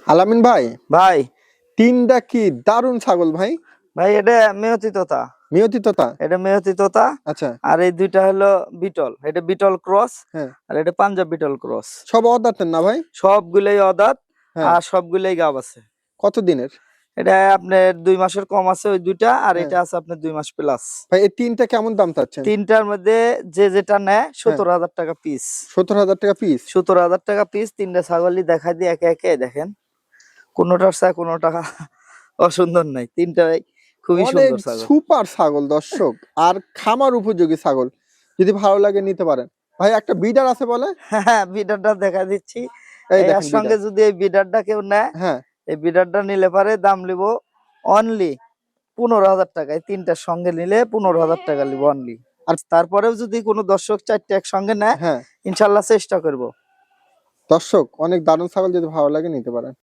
আলামিন ভাই, ভাই তিনটা কি দারুণ ছাগল ভাই। ভাই এটা মেয়তি তোতা, মেয়তি তোতা। এটা মেয়তি তোতা। আচ্ছা। আর এই দুইটা হলো বিটল, এটা বিটল ক্রস। হ্যাঁ। আর এটা পাঞ্জাব বিটল ক্রস। সব অদাঁতের না ভাই? সবগুলাই অদাঁত। হ্যাঁ। আর সবগুলাই গাব আছে। কত দিনের? এটা আপনার 2 মাসের কম আছে ওই দুইটা, আর হ্যাঁ। এটা আছে আপনার 2 মাস প্লাস। ভাই এই তিনটা কেমন দাম চাচ্ছেন? তিনটার মধ্যে যে যেটা নেয় 17,000 টাকা পিস। 17,000 টাকা পিস? 17,000 টাকা পিস। তিনটা ছাগলই দেখাই দিয়ে একে একে দেখেন, কোনোটার চেয়ে কোনোটা অসুন্দর নাই, তিনটাই খুবই অনেক সুন্দর ছাগল। সুপার ছাগল দর্শক, আর খামার উপযোগী ছাগল, যদি ভালো লাগে নিতে পারেন। ভাই একটা বিডার আছে বলে? হ্যাঁ, বিডারটা দেখা দিচ্ছি। এই এর দেখেন সঙ্গে বিডার। যদি এই বিডারটা কেউ নেয়, হ্যাঁ। এই বিডারটা নিলে পারে দাম লিব অনলি 15,000 টাকা। এই তিনটার সঙ্গে নিলে 15,000 টাকা লিব অনলি। আর তারপরেও যদি কোনো দর্শক চারটে একসঙ্গে নেয়, হ্যাঁ। ইনশাল্লাহ চেষ্টা করব। দর্শক অনেক দারুণ ছাগল, যদি ভালো লাগে নিতে পারেন।